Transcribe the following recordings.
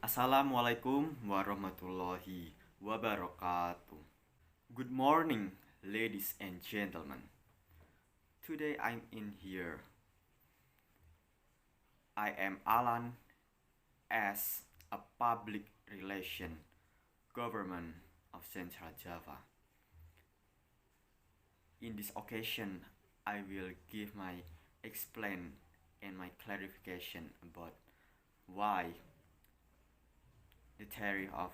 Assalamualaikum warahmatullahi wabarakatuh. Good morning, ladies and gentlemen. Today I'm in here. I am Alan as a public relation government of Central Java. In this occasion, I will give my explain and my clarification about why the tariff of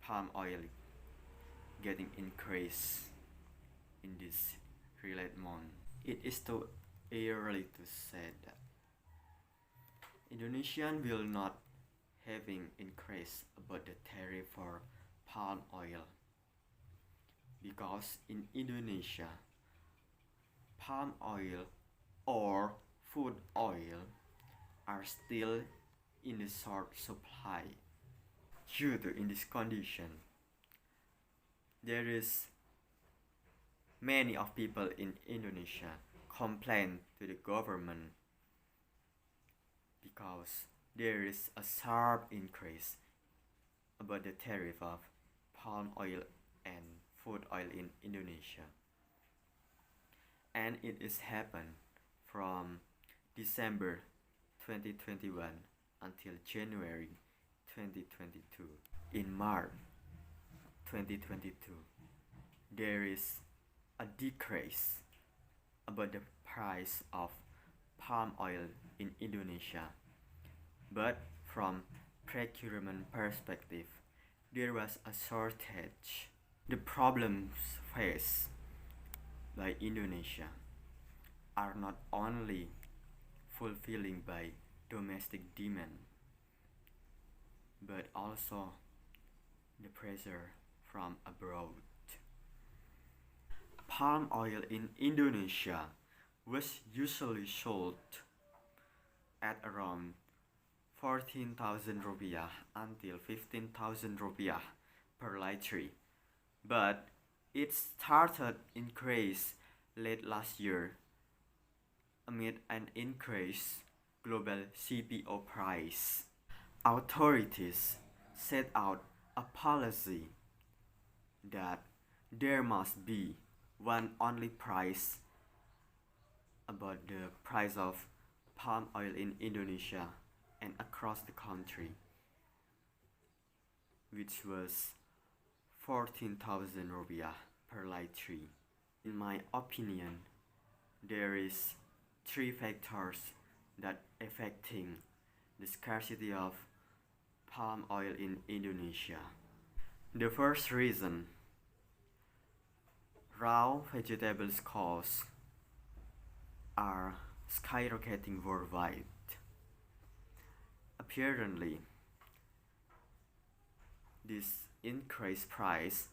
palm oil getting increased in this related month. It is too early to say that Indonesian will not having increase about the tariff for palm oil because in Indonesia palm oil or food oil are still in the short supply. Due to in this condition, there is many of people in Indonesia complain to the government because there is a sharp increase about the tariff of palm oil and food oil in Indonesia. And it is happened from December 2021 until January 2022. In March 2022, there is a decrease about the price of palm oil in Indonesia. But from procurement perspective, there was a shortage. The problems faced by Indonesia are not only fulfilling by domestic demand, but also the pressure from abroad. Palm oil in Indonesia was usually sold at around 14,000 rupiah until 15,000 rupiah per liter, but it started increase late last year amid an increased global CPO price. Authorities set out a policy that there must be one only price about the price of palm oil in Indonesia and across the country, which was 14,000 rupiah per liter. In my opinion, there is three factors that affecting the scarcity of palm oil in Indonesia. The first reason, raw vegetables costs are skyrocketing worldwide. Apparently, this increased price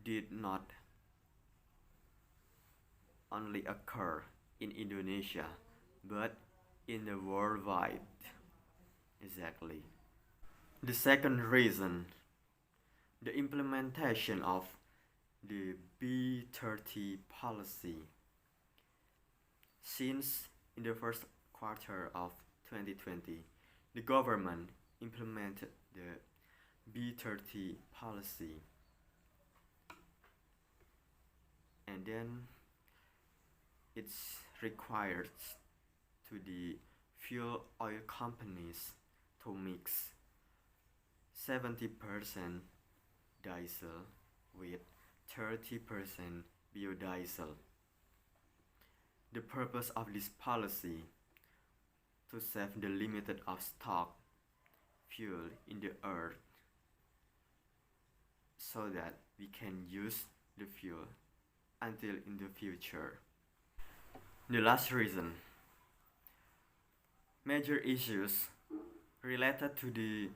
did not only occur in Indonesia, but in the worldwide. Exactly. The second reason, the implementation of the B30 policy. Since in the first quarter of 2020, the government implemented the B30 policy, and then it's required to the fuel oil companies to mix 70% diesel with 30% biodiesel. The purpose of this policy to save the limited of stock fuel in the earth so that we can use the fuel until in the future. The last reason, major issues related to the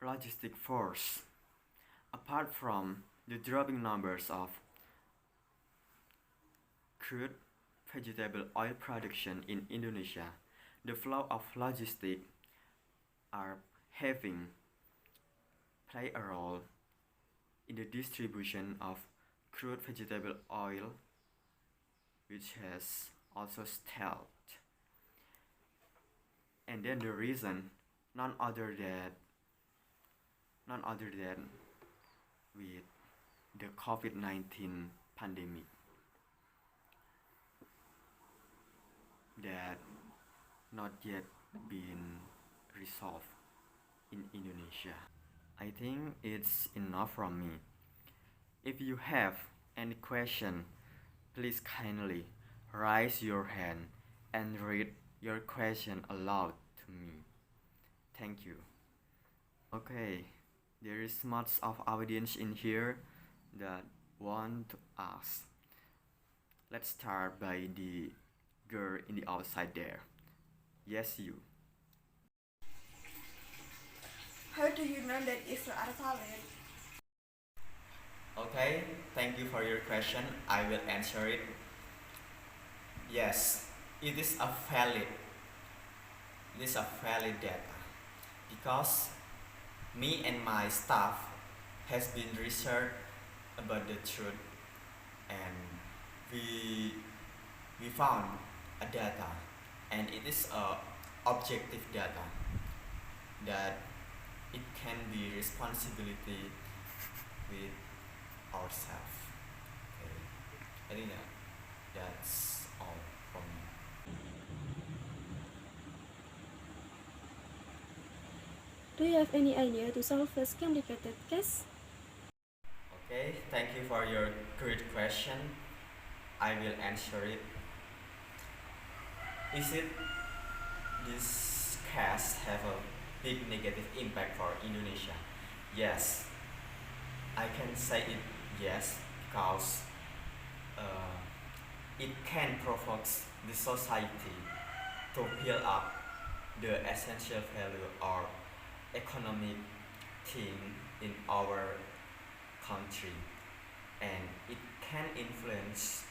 logistic force. Apart from the dropping numbers of crude vegetable oil production in Indonesia, the flow of logistics are having play a role in the distribution of crude vegetable oil, which has also stalled. And then the reason none other than none other than with the COVID-19 pandemic that not yet been resolved in Indonesia. I think it's enough from me. If you have any question, please kindly raise your hand and read your question aloud to me. Thank you. Okay, there is much of audience in here that want to ask. Let's start by the girl in the outside there. Yes, you. How do you know that Israel are valid? Okay, thank you for your question. I will answer it. Yes, it is a valid. It is a valid data because me and my staff has been research about the truth, and we we found a data, and it is a objective data that it can be responsibility with ourselves. Okay, I think that's all from me. Do you have any idea to solve this complicated case? Okay, thank you for your great question. I will answer it. Is it this case have a big negative impact for Indonesia? Yes, I can say it yes because uh, it can provoke the society to build up the essential value or economic thing in our country, and it can influence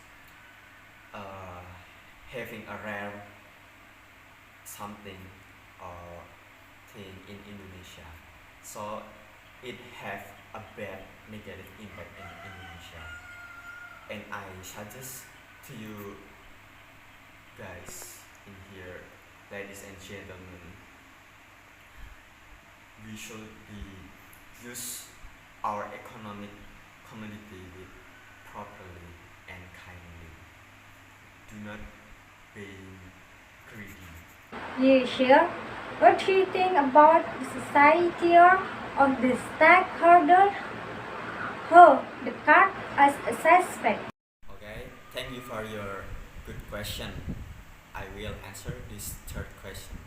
uh, having a rare something or thing in Indonesia. So it have a bad negative impact in Indonesia. And I suggest to you guys in here, ladies and gentlemen, we should be use our economic community with properly and kindly. Do not be greedy. You sure? What do you think about the society of the stakeholder? Oh, the card as a suspect. Okay, thank you for your good question. I will answer this third question.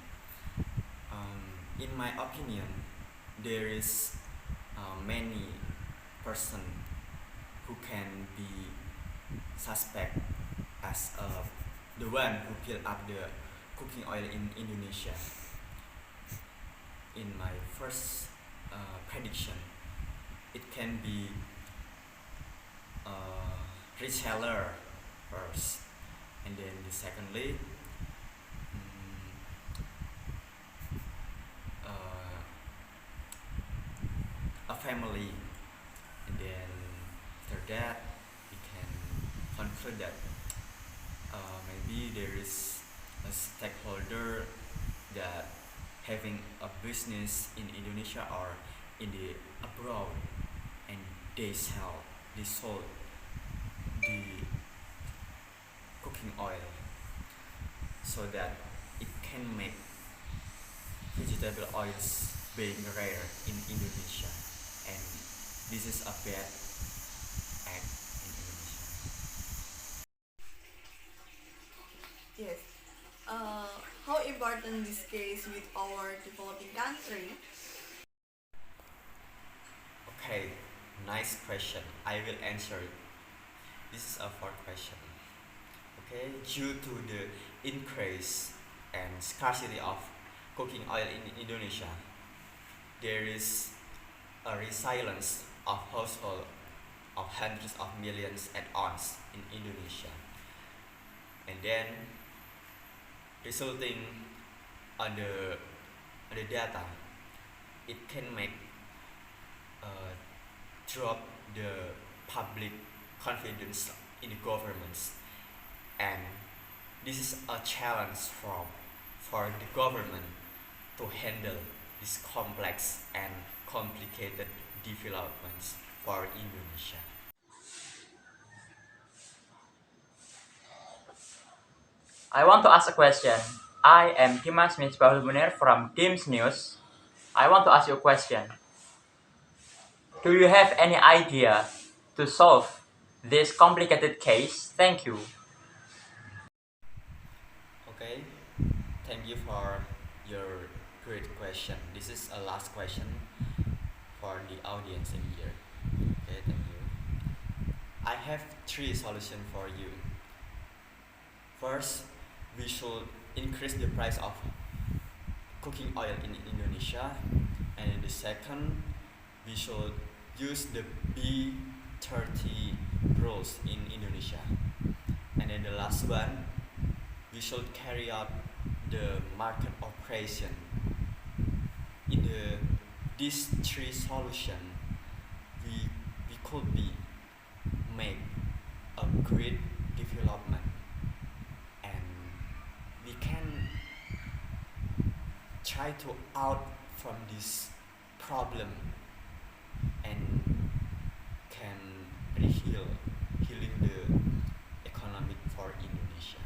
In my opinion, there is many person who can be suspect as the one who built up the cooking oil in Indonesia. In my first prediction, it can be reseller first, and then the secondly, a family, and then after that we can conclude that maybe there is a stakeholder that having a business in Indonesia or in the abroad, and they sold the cooking oil so that it can make vegetable oils being rare in Indonesia, and this is a bad act in Indonesia. Yes. How important this case with our developing country? Okay, nice question. I will answer it. This is a fourth question. Okay, due to the increase and scarcity of cooking oil in Indonesia, there is a resilience of household of hundreds of millions at once in Indonesia, and then resulting on the data, it can make drop the public confidence in the governments, and this is a challenge for the government to handle these complex and complicated developments for Indonesia. I want to ask a question. I am Dimas Misbahul Munir from Dims News. I want to ask you a question. Do you have any idea to solve this complicated case? Thank you. Okay, thank you for your great question. This is a last question for the audience in here. Okay, thank you. I have three solutions for you. First, we should increase the price of cooking oil in Indonesia, and the second, we should use the B30 rules in Indonesia, and then the last one, we should carry out the market operation. In these three solutions, we could be make a great development, and we can try to out from this problem and can healing the economic for Indonesia.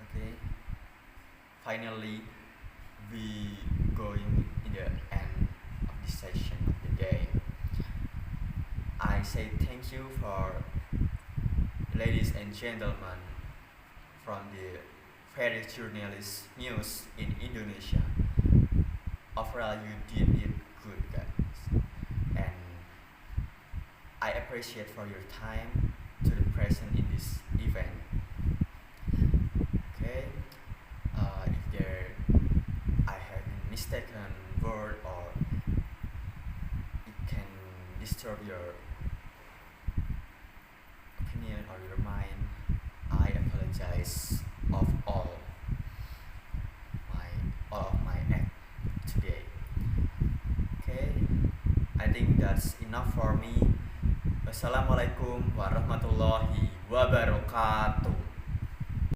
Okay, finally we going in the end of this session of the day. I say thank you for ladies and gentlemen from the various journalist news in Indonesia. Overall, you did it good, guys, and I appreciate for your time to the present in this event. Okay, if there I have mistaken word or it can disturb your opinion or your mind, I apologize of all of my act today. Okay, I think that's enough for me. Wassalamualaikum warahmatullahi wabarakatuh.